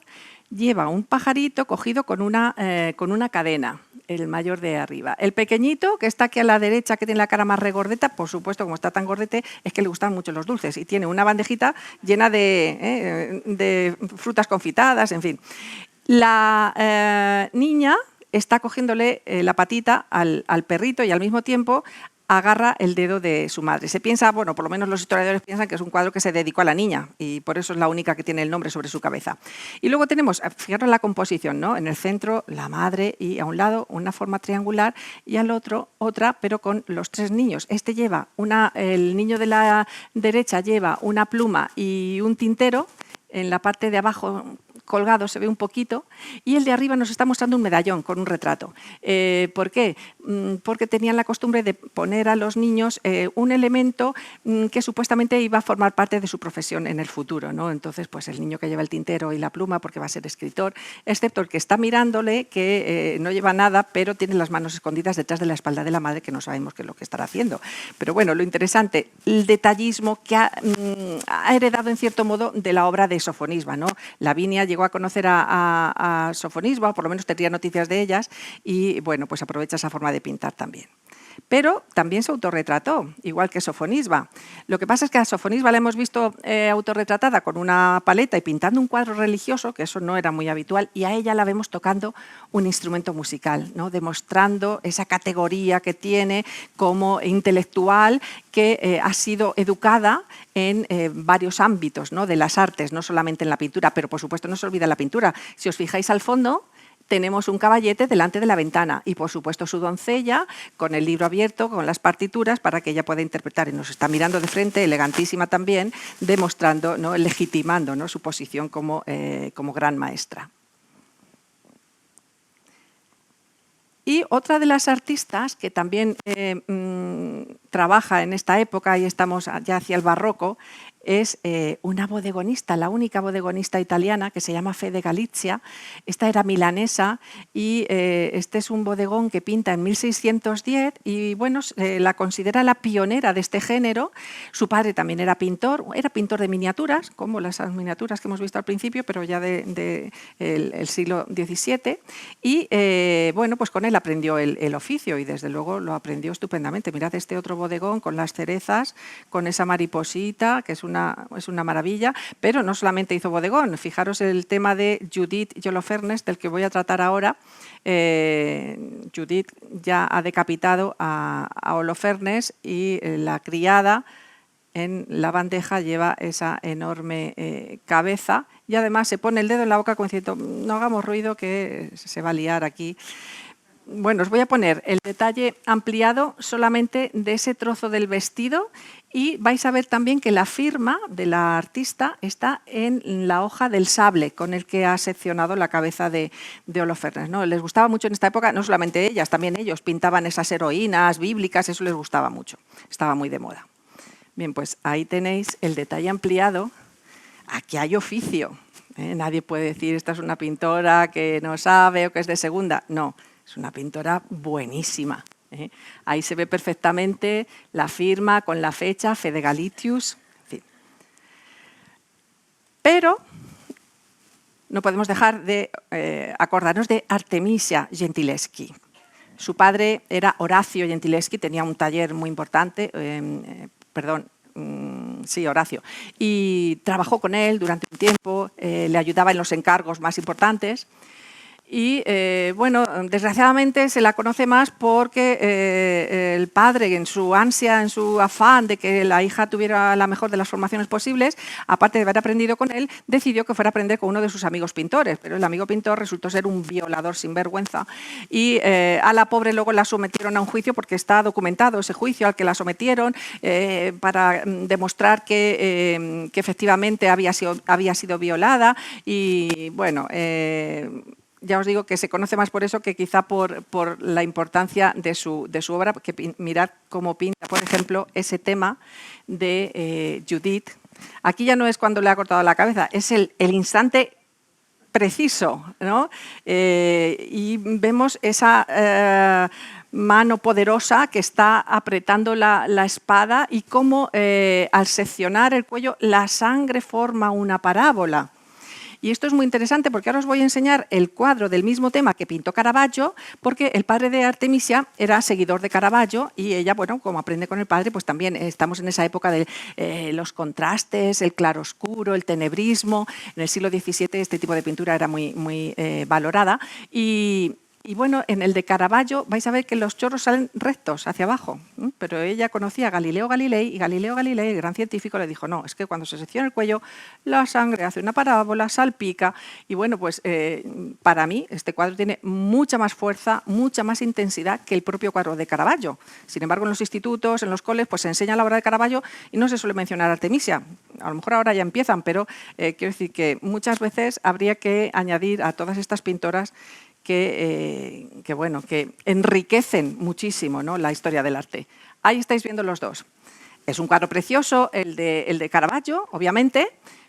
B: lleva un pajarito cogido con una cadena, el mayor de arriba. El pequeñito, que está aquí a la derecha, que tiene la cara más regordeta, por supuesto, como está tan gordete, es que le gustan mucho los dulces y tiene una bandejita llena de frutas confitadas, en fin. La niña está cogiéndole la patita al perrito y al mismo tiempo agarra el dedo de su madre. Se piensa, bueno, por lo menos los historiadores piensan que es un cuadro que se dedicó a la niña y por eso es la única que tiene el nombre sobre su cabeza. Y luego tenemos, fijaros la composición, ¿no? En el centro la madre y a un lado una forma triangular y al otro otra, pero con los 3 niños. Este lleva el niño de la derecha lleva una pluma y un tintero. En la parte de abajo colgado se ve un poquito y el de arriba nos está mostrando un medallón con un retrato. ¿Por qué? Porque tenían la costumbre de poner a los niños un elemento que supuestamente iba a formar parte de su profesión en el futuro, ¿no? Entonces, pues el niño que lleva el tintero y la pluma porque va a ser escritor, excepto el que está mirándole, que no lleva nada, pero tiene las manos escondidas detrás de la espalda de la madre, que no sabemos qué es lo que estará haciendo. Pero bueno, lo interesante, el detallismo que ha heredado en cierto modo de la obra de Sofonisba, ¿no? Lavinia llegó a conocer a Sofonisba, o por lo menos tenía noticias de ellas, y bueno, pues aprovecha esa forma de pintar también. Pero también se autorretrató, igual que Sofonisba. Lo que pasa es que a Sofonisba la hemos visto autorretratada con una paleta y pintando un cuadro religioso, que eso no era muy habitual, y a ella la vemos tocando un instrumento musical, ¿no? Demostrando esa categoría que tiene como intelectual, que ha sido educada en varios ámbitos, ¿no? De las artes, no solamente en la pintura, pero por supuesto no se olvida la pintura. Si os fijáis al fondo, tenemos un caballete delante de la ventana y, por supuesto, su doncella con el libro abierto, con las partituras, para que ella pueda interpretar. Y nos está mirando de frente, elegantísima también, demostrando, ¿no? Legitimando, ¿no? Su posición como gran maestra. Y otra de las artistas que también trabaja en esta época, y estamos ya hacia el barroco, es una bodegonista, la única bodegonista italiana, que se llama Fede Galizia. Esta era milanesa y este es un bodegón que pinta en 1610 y bueno, la considera la pionera de este género. Su padre también era pintor de miniaturas, como las miniaturas que hemos visto al principio, pero ya del siglo XVII. Y bueno, pues con él aprendió el oficio y desde luego lo aprendió estupendamente. Mirad este otro bodegón con las cerezas, con esa mariposita, que es una maravilla, pero no solamente hizo bodegón. Fijaros el tema de Judith y Holofernes, del que voy a tratar ahora. Judith ya ha decapitado a Holofernes y la criada en la bandeja lleva esa enorme cabeza y además se pone el dedo en la boca como diciendo, no hagamos ruido que se va a liar aquí. Bueno, os voy a poner el detalle ampliado solamente de ese trozo del vestido y vais a ver también que la firma de la artista está en la hoja del sable con el que ha seccionado la cabeza de Holofernes, ¿no? Les gustaba mucho en esta época, no solamente ellas, también ellos pintaban esas heroínas bíblicas, eso les gustaba mucho, estaba muy de moda. Bien, pues ahí tenéis el detalle ampliado. Aquí hay oficio. Nadie puede decir esta es una pintora que no sabe o que es de segunda. No, es una pintora buenísima. Ahí se ve perfectamente la firma con la fecha, Fede Galitius. En fin. Pero no podemos dejar de acordarnos de Artemisia Gentileschi. Su padre era Horacio Gentileschi, tenía un taller muy importante, Horacio, y trabajó con él durante un tiempo, le ayudaba en los encargos más importantes. Y bueno, desgraciadamente se la conoce más porque el padre, en su ansia, en su afán de que la hija tuviera la mejor de las formaciones posibles, aparte de haber aprendido con él, decidió que fuera a aprender con uno de sus amigos pintores. Pero el amigo pintor resultó ser un violador sinvergüenza y a la pobre luego la sometieron a un juicio, porque está documentado ese juicio al que la sometieron para demostrar que efectivamente había sido violada. Y bueno, ya os digo que se conoce más por eso que quizá por la importancia de su obra, que mirad cómo pinta, por ejemplo, ese tema de Judith. Aquí ya no es cuando le ha cortado la cabeza, es el instante preciso, ¿no? Y vemos esa mano poderosa que está apretando la espada y cómo al seccionar el cuello la sangre forma una parábola. Y esto es muy interesante porque ahora os voy a enseñar el cuadro del mismo tema que pintó Caravaggio, porque el padre de Artemisia era seguidor de Caravaggio y ella, bueno, como aprende con el padre, pues también estamos en esa época de los contrastes, el claroscuro, el tenebrismo. En el siglo XVII este tipo de pintura era muy valorada y bueno, en el de Caravaggio vais a ver que los chorros salen rectos hacia abajo, pero ella conocía a Galileo Galilei y Galileo Galilei, el gran científico, le dijo, no, es que cuando se secciona el cuello, la sangre hace una parábola, salpica y bueno, pues para mí este cuadro tiene mucha más fuerza, mucha más intensidad que el propio cuadro de Caravaggio. Sin embargo, en los institutos, en los coles, pues se enseña la obra de Caravaggio y no se suele mencionar a Artemisia. A lo mejor ahora ya empiezan, pero quiero decir que muchas veces habría que añadir a todas estas pintoras que enriquecen muchísimo, ¿no?, la historia del arte. Ahí estáis viendo los dos. Es un cuadro precioso, el de Caravaggio, obviamente,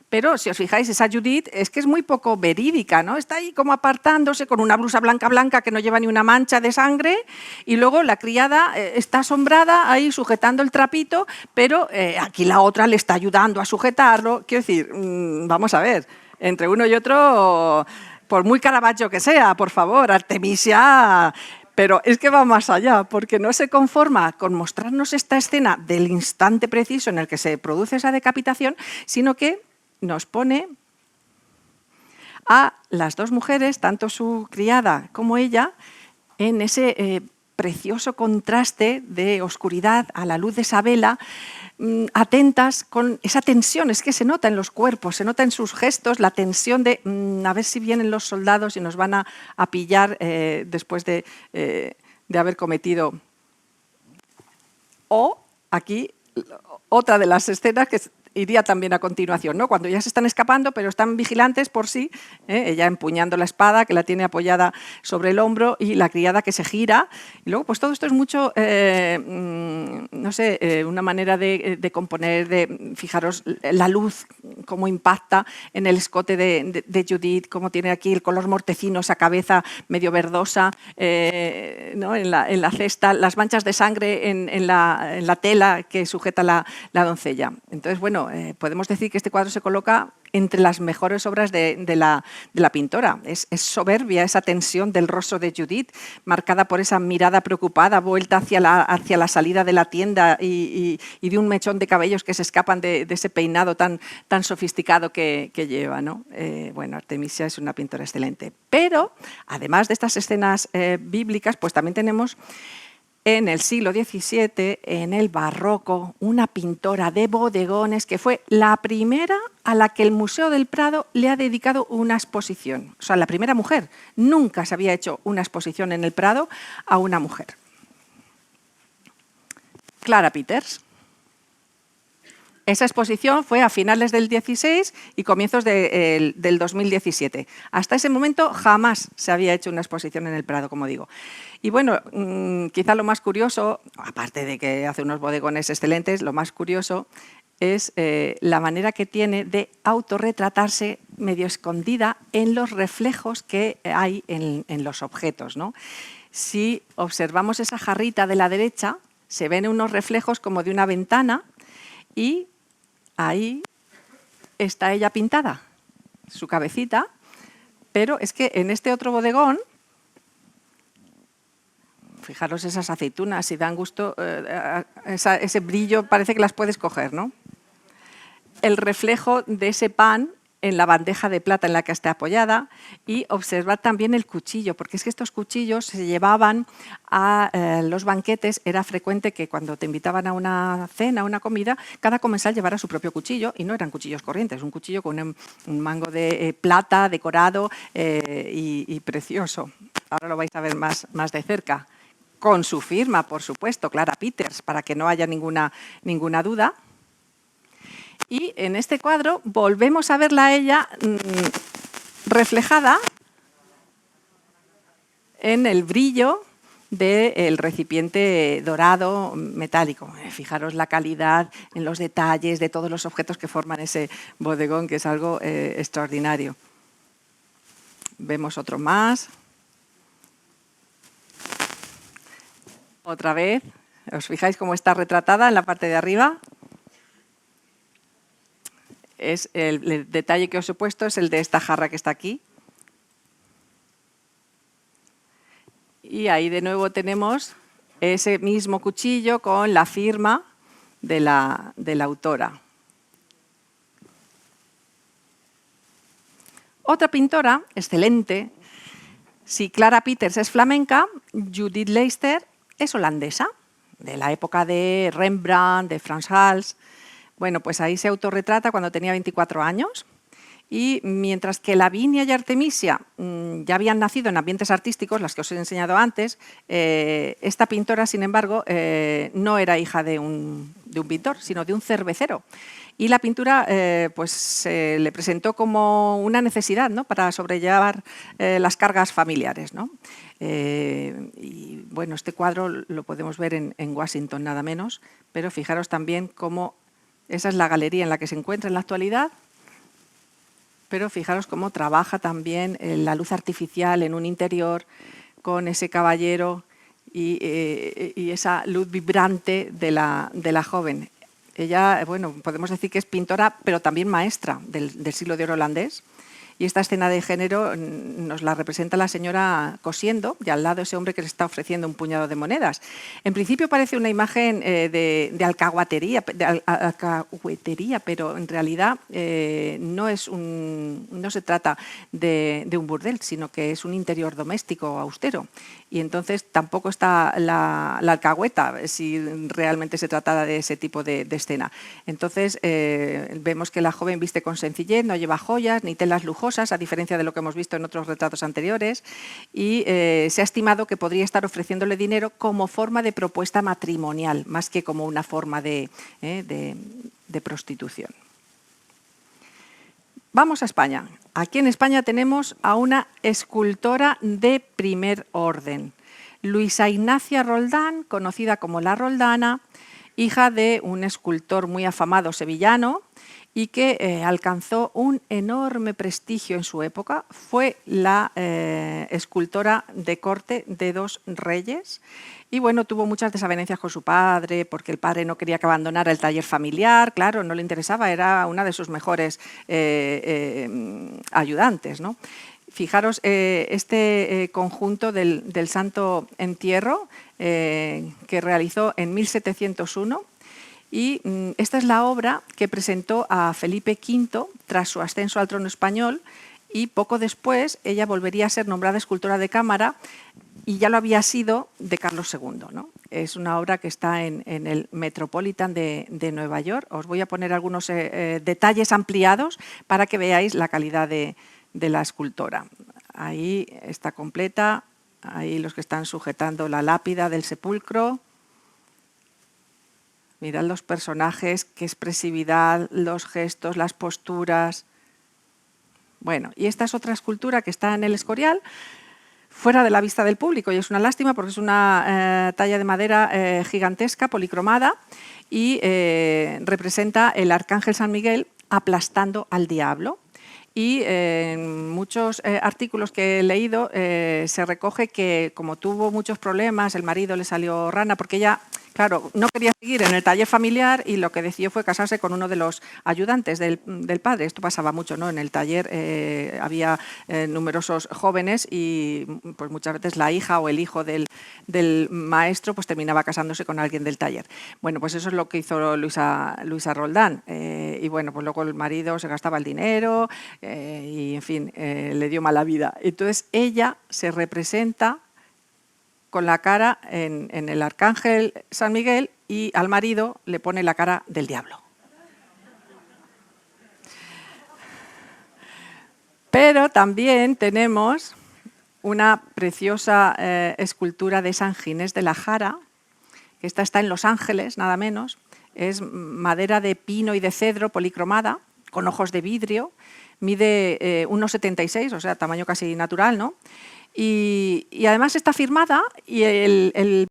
B: pero si os fijáis, esa Judith es que es muy poco verídica, ¿no? Está ahí como apartándose con una blusa blanca que no lleva ni una mancha de sangre y luego la criada está asombrada ahí sujetando el trapito, pero aquí la otra le está ayudando a sujetarlo. Quiero decir, vamos a ver, entre uno y otro... Por muy Caravaggio que sea, por favor, Artemisia, pero es que va más allá, porque no se conforma con mostrarnos esta escena del instante preciso en el que se produce esa decapitación, sino que nos pone a las dos mujeres, tanto su criada como ella, en ese precioso contraste de oscuridad a la luz de esa vela, atentas con esa tensión, es que se nota en los cuerpos, se nota en sus gestos la tensión de a ver si vienen los soldados y nos van a pillar después de haber cometido. O aquí otra de las escenas que iría también a continuación, ¿no? Cuando ya se están escapando, pero están vigilantes por sí, ella empuñando la espada que la tiene apoyada sobre el hombro y la criada que se gira. Y luego, pues todo esto es mucho, no sé, una manera de componer, fijaros la luz, cómo impacta en el escote de Judith, cómo tiene aquí el color mortecino, esa cabeza medio verdosa, ¿no?, en la cesta, las manchas de sangre en la tela que sujeta la doncella. Entonces, bueno, podemos decir que este cuadro se coloca entre las mejores obras de la pintora. Es soberbia esa tensión del rostro de Judith, marcada por esa mirada preocupada, vuelta hacia la salida de la tienda y de un mechón de cabellos que se escapan de ese peinado tan sofisticado que lleva, ¿no? Bueno, Artemisia es una pintora excelente. Pero, además de estas escenas bíblicas, pues también tenemos en el siglo XVII, en el barroco, una pintora de bodegones que fue la primera a la que el Museo del Prado le ha dedicado una exposición. O sea, la primera mujer. Nunca se había hecho una exposición en el Prado a una mujer. Clara Peters. Esa exposición fue a finales del 16 y comienzos del 2017. Hasta ese momento jamás se había hecho una exposición en el Prado, como digo. Y bueno, quizá lo más curioso, aparte de que hace unos bodegones excelentes, lo más curioso es la manera que tiene de autorretratarse medio escondida en los reflejos que hay en los objetos, ¿no? Si observamos esa jarrita de la derecha, se ven unos reflejos como de una ventana y ahí está ella pintada, su cabecita, pero es que en este otro bodegón, fijaros esas aceitunas, si dan gusto, ese brillo parece que las puedes coger, ¿no? El reflejo de ese pan en la bandeja de plata en la que está apoyada, y observad también el cuchillo, porque es que estos cuchillos se llevaban a los banquetes. Era frecuente que cuando te invitaban a una cena, a una comida, cada comensal llevara su propio cuchillo, y no eran cuchillos corrientes, un cuchillo con un mango de plata decorado y precioso. Ahora lo vais a ver más de cerca, con su firma, por supuesto, Clara Peters, para que no haya ninguna duda. Y en este cuadro volvemos a verla a ella reflejada en el brillo del recipiente dorado metálico. Fijaros la calidad en los detalles de todos los objetos que forman ese bodegón, que es algo extraordinario. Vemos otro más. Otra vez, ¿os fijáis cómo está retratada en la parte de arriba? Es el detalle que os he puesto es el de esta jarra que está aquí. Y ahí de nuevo tenemos ese mismo cuchillo con la firma de la autora. Otra pintora excelente, si Clara Peters es flamenca, Judith Leyster es holandesa, de la época de Rembrandt, de Frans Hals. Bueno, pues ahí se autorretrata cuando tenía 24 años, y mientras que Lavinia y Artemisia ya habían nacido en ambientes artísticos, las que os he enseñado antes, esta pintora, sin embargo, no era hija de un pintor, sino de un cervecero. Y la pintura pues, se le presentó como una necesidad, ¿no?, para sobrellevar las cargas familiares, ¿no? Y bueno, este cuadro lo podemos ver en Washington nada menos, pero fijaros también cómo esa es la galería en la que se encuentra en la actualidad, pero fijaros cómo trabaja también la luz artificial en un interior con ese caballero y esa luz vibrante de la joven. Ella, bueno, podemos decir que es pintora, pero también maestra del siglo de oro holandés. Y esta escena de género nos la representa la señora cosiendo, y al lado ese hombre que le está ofreciendo un puñado de monedas. En principio parece una imagen de alcahuetería, pero en realidad no se trata de un burdel, sino que es un interior doméstico austero. Y entonces tampoco está la alcahueta, si realmente se tratara de ese tipo de escena. Entonces vemos que la joven viste con sencillez, no lleva joyas ni telas lujosas, a diferencia de lo que hemos visto en otros retratos anteriores, y se ha estimado que podría estar ofreciéndole dinero como forma de propuesta matrimonial, más que como una forma de prostitución. Vamos a España. Aquí en España tenemos a una escultora de primer orden, Luisa Ignacia Roldán, conocida como la Roldana, hija de un escultor muy afamado sevillano y que alcanzó un enorme prestigio en su época. Fue la escultora de corte de 2 reyes y bueno, tuvo muchas desavenencias con su padre, porque el padre no quería que abandonara el taller familiar, claro, no le interesaba, era una de sus mejores ayudantes, ¿no? Fijaros este conjunto del Santo Entierro que realizó en 1701, y esta es la obra que presentó a Felipe V tras su ascenso al trono español, y poco después ella volvería a ser nombrada escultora de cámara, y ya lo había sido de Carlos II, ¿no? Es una obra que está en el Metropolitan de Nueva York. Os voy a poner algunos detalles ampliados para que veáis la calidad de la escultora. Ahí está completa, ahí los que están sujetando la lápida del sepulcro. Mirad los personajes, qué expresividad, los gestos, las posturas. Bueno, y esta es otra escultura que está en el Escorial, fuera de la vista del público, y es una lástima porque es una talla de madera gigantesca, policromada, y representa el arcángel San Miguel aplastando al diablo. Y en muchos artículos que he leído se recoge que como tuvo muchos problemas, el marido le salió rana, porque ella, claro, no quería seguir en el taller familiar y lo que decidió fue casarse con uno de los ayudantes del padre. Esto pasaba mucho, ¿no? En el taller había numerosos jóvenes y pues muchas veces la hija o el hijo del maestro pues terminaba casándose con alguien del taller. Bueno, pues eso es lo que hizo Luisa Roldán. Y bueno, pues luego el marido se gastaba el dinero y, en fin, le dio mala vida. Entonces ella se representa con la cara en el arcángel San Miguel y al marido le pone la cara del diablo. Pero también tenemos una preciosa escultura de San Ginés de la Jara, que esta está en Los Ángeles, nada menos. Es madera de pino y de cedro policromada, con ojos de vidrio, mide 1,76, o sea, tamaño casi natural, ¿no? Y además está firmada y el